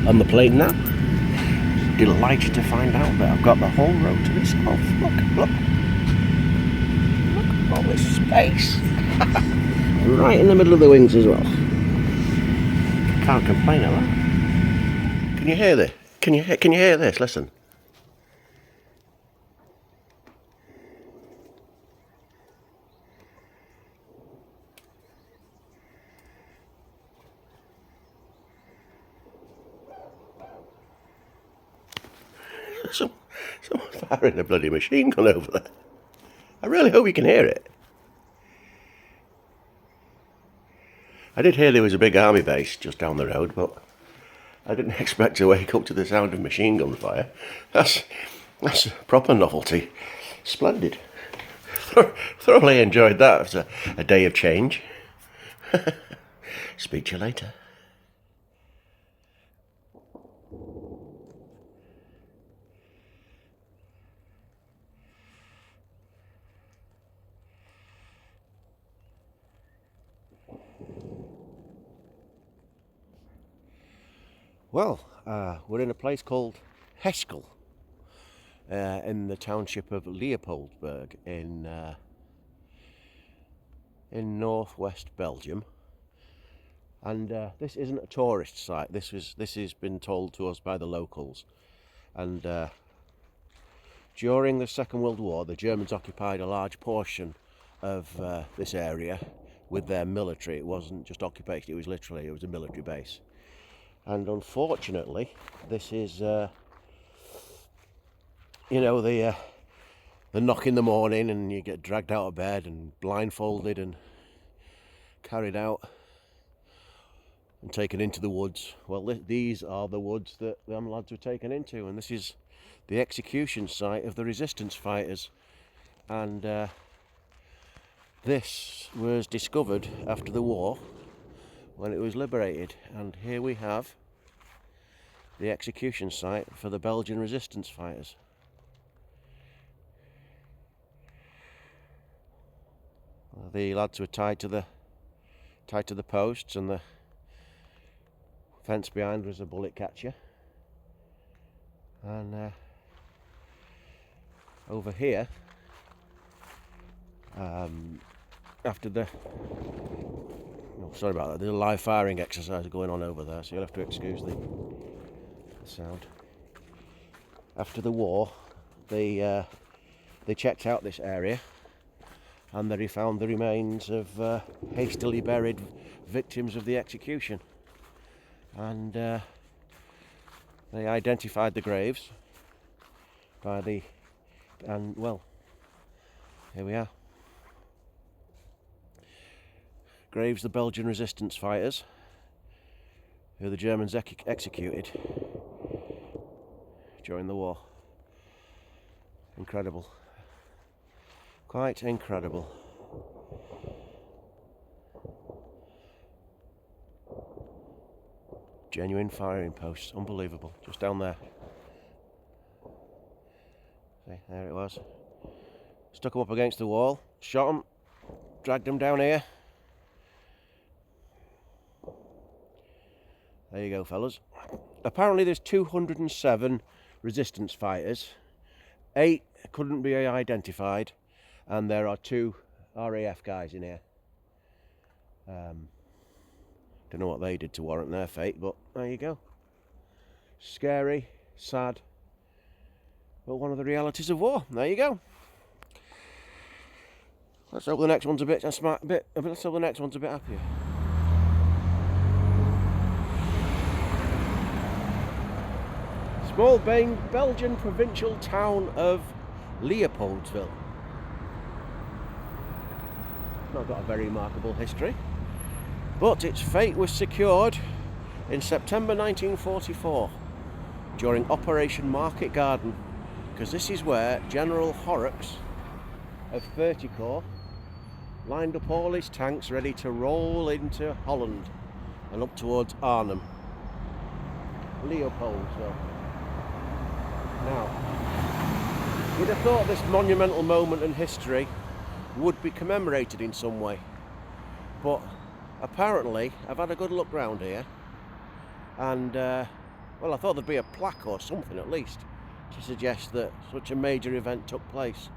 on the plane now. Delighted to find out that I've got the whole road to myself. Look at all this space. Right in the middle of the wings as well. Can't complain at that. Can you hear this? Can you hear this? Listen. Someone's firing a bloody machine gun over there. I really hope you can hear it. I did hear there was a big army base just down the road, but I didn't expect to wake up to the sound of machine gun fire. That's a proper novelty. Splendid. Thoroughly enjoyed that. It was a day of change. Speak to you later. Well, we're in a place called Heskel, in the township of Leopoldberg in northwest Belgium, and this isn't a tourist site. This has been told to us by the locals, and during the Second World War, the Germans occupied a large portion of this area with their military. It wasn't just occupation; it was a military base. And unfortunately, this is, the knock in the morning and you get dragged out of bed and blindfolded and carried out and taken into the woods. Well, these are the woods that them lads were taken into, and this is the execution site of the resistance fighters. And this was discovered after the war, when it was liberated, and here we have the execution site for the Belgian resistance fighters. The lads were tied to the posts, and the fence behind was a bullet catcher. And over here, after the sorry about that. There's a live firing exercise going on over there, so you'll have to excuse the sound. After the war, they checked out this area, and they found the remains of hastily buried victims of the execution, and they identified the graves here we are. Graves the Belgian resistance fighters, who the Germans executed during the war. Incredible. Quite incredible. Genuine firing posts, unbelievable. Just down there. See, there it was. Stuck them up against the wall, shot them, dragged them down here. There you go, fellas. Apparently there's 207 resistance fighters. 8 couldn't be identified, and there are 2 RAF guys in here. Don't know what they did to warrant their fate, but there you go. Scary, sad, but one of the realities of war. There you go. Let's hope the next one's a bit happier. Small Belgian provincial town of Leopoldsville. Not got a very remarkable history, but its fate was secured in September 1944 during Operation Market Garden, because this is where General Horrocks of 30 Corps lined up all his tanks ready to roll into Holland and up towards Arnhem. Leopoldsville. Now, you'd have thought this monumental moment in history would be commemorated in some way, but apparently I've had a good look round here, and Well, I thought there'd be a plaque or something at least to suggest that such a major event took place.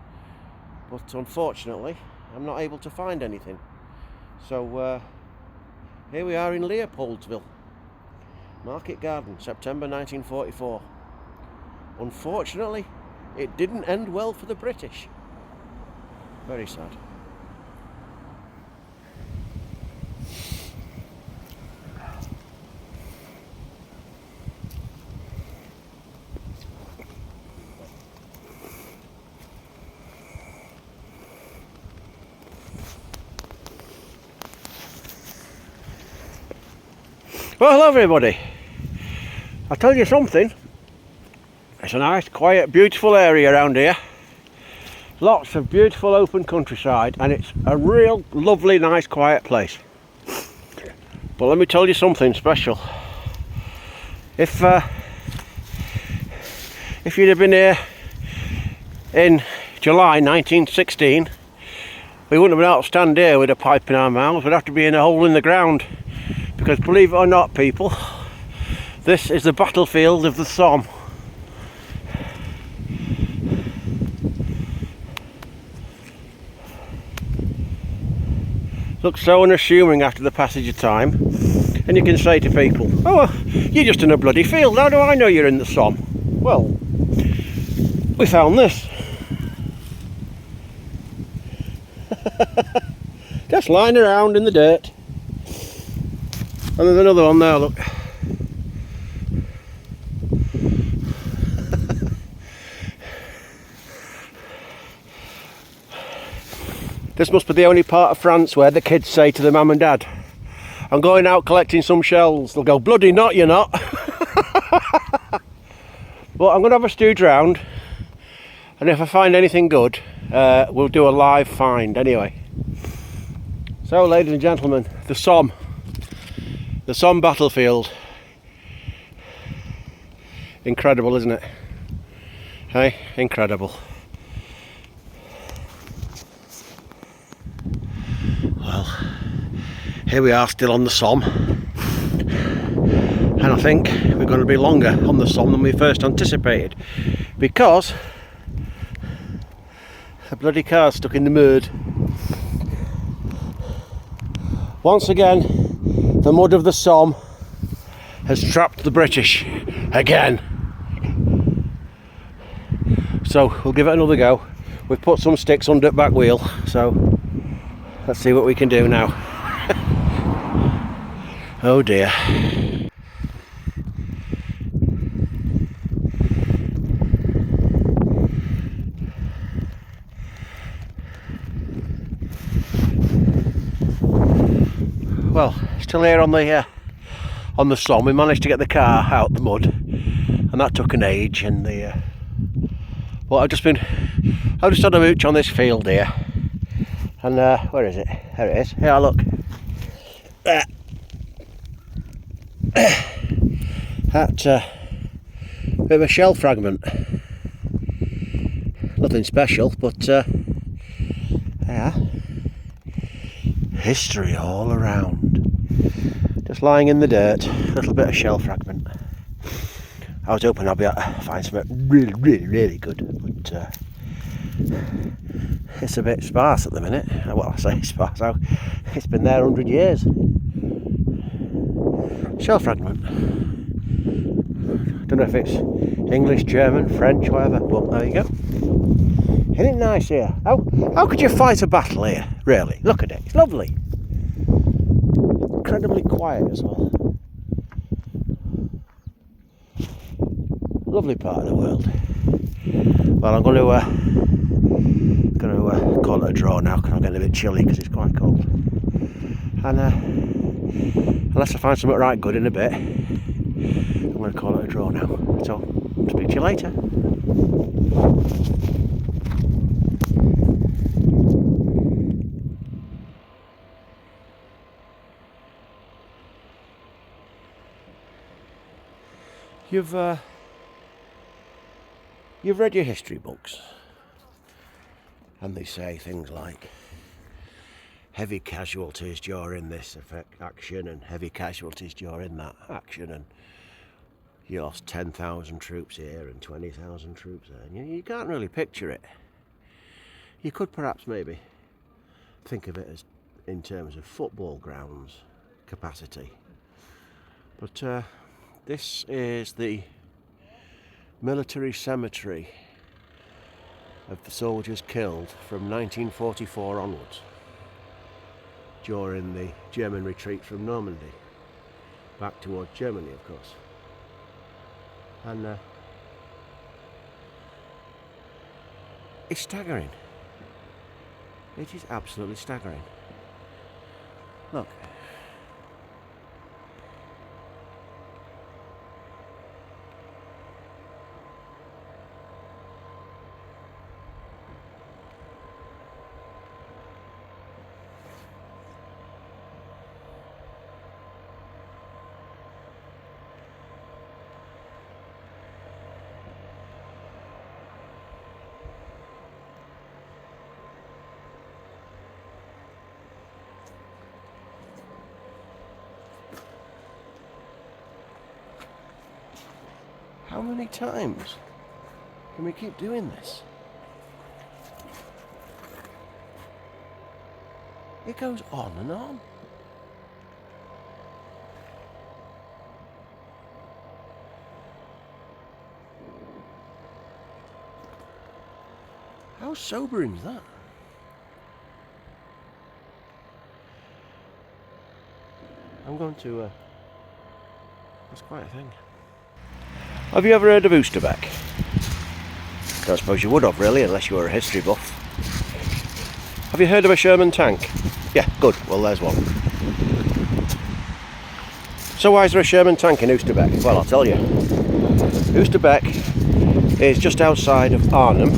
But unfortunately, I'm not able to find anything. So here we are in Leopoldsville. Market Garden, September 1944. Unfortunately, it didn't end well for the British. Very sad. Well, hello everybody. I'll tell you something. It's a nice, quiet, beautiful area around here. Lots of beautiful open countryside, and it's a real lovely, nice, quiet place. But let me tell you something special. If you'd have been here in July 1916, we wouldn't have been able to stand here with a pipe in our mouths. We'd have to be in a hole in the ground. Because believe it or not, people, this is the battlefield of the Somme. Looks so unassuming after the passage of time, and you can say to people, oh, you're just in a bloody field, how do I know you're in the Somme? Well, we found this. Just lying around in the dirt. And there's another one there, look. This must be the only part of France where the kids say to the mum and dad, I'm going out collecting some shells. They'll go, bloody not, you're not. But I'm going to have a stooge round, and if I find anything good, we'll do a live find anyway. So, ladies and gentlemen, the Somme battlefield. Incredible, isn't it? Hey, incredible. Well, here we are still on the Somme, and I think we're going to be longer on the Somme than we first anticipated, because the bloody car's stuck in the mud. Once again, the mud of the Somme has trapped the British again. So we'll give it another go. We've put some sticks under the back wheel, so let's see what we can do now. Oh dear. Well, still here on the Somme. We managed to get the car out the mud, and that took an age. And well, I've just had a mooch on this field here, and where is it? There it is. Here, look. That bit of a shell fragment. Nothing special, but yeah, history all around. Just lying in the dirt, a little bit of shell fragment. I was hoping I'd be able to find something really good, but it's a bit sparse at the minute. Well, I say sparse, it's been there 100 years. Shell fragment. Don't know if it's English, German, French, whatever, but there you go. Isn't it nice here? How could you fight a battle here, really? Look at it, it's lovely. Incredibly quiet as well. Lovely part of the world. Well, I'm going to call it a draw now, because I'm getting a bit chilly because it's quite cold. And unless I find something right good in a bit, I'm going to call it a draw now. So, speak to you later. You've read your history books, and they say things like heavy casualties during this action and heavy casualties during that action, and you lost 10,000 troops here and 20,000 troops there. And you can't really picture it. You could perhaps maybe think of it as in terms of football grounds capacity. But this is the military cemetery of the soldiers killed from 1944 onwards during the German retreat from Normandy back towards Germany, of course. And it's staggering. It is absolutely staggering. Look. How many times can we keep doing this? It goes on and on. How sobering is that? I'm going to... that's quite a thing. Have you ever heard of Oosterbeek? I suppose you would have, really, unless you were a history buff. Have you heard of a Sherman tank? Yeah, good. Well, there's one. So why is there a Sherman tank in Oosterbeek? Well, I'll tell you. Oosterbeek is just outside of Arnhem,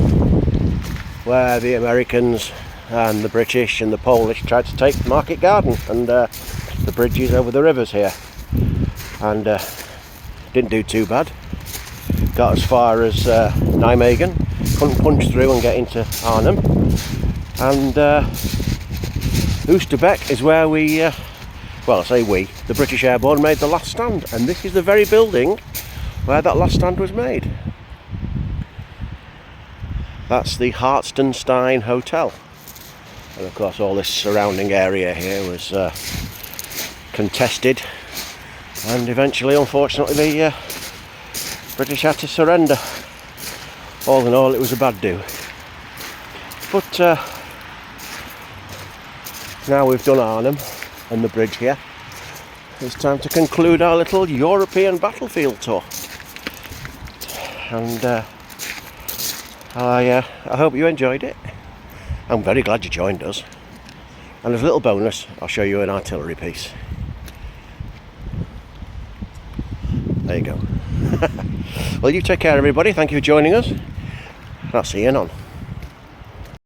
where the Americans and the British and the Polish tried to take Market Garden and the bridges over the rivers here. And didn't do too bad. Got as far as Nijmegen, couldn't punch through and get into Arnhem, and Oosterbeek is where we, well, I say we, the British Airborne made the last stand, and this is the very building where that last stand was made. That's the Hartstenstein Hotel, and of course all this surrounding area here was contested, and eventually, unfortunately, the British had to surrender. All in all, it was a bad do. But now we've done Arnhem and the bridge here, it's time to conclude our little European battlefield tour. And I hope you enjoyed it. I'm very glad you joined us. And as a little bonus, I'll show you an artillery piece. There you go. Well, you take care, everybody. Thank you for joining us. I'll see you anon.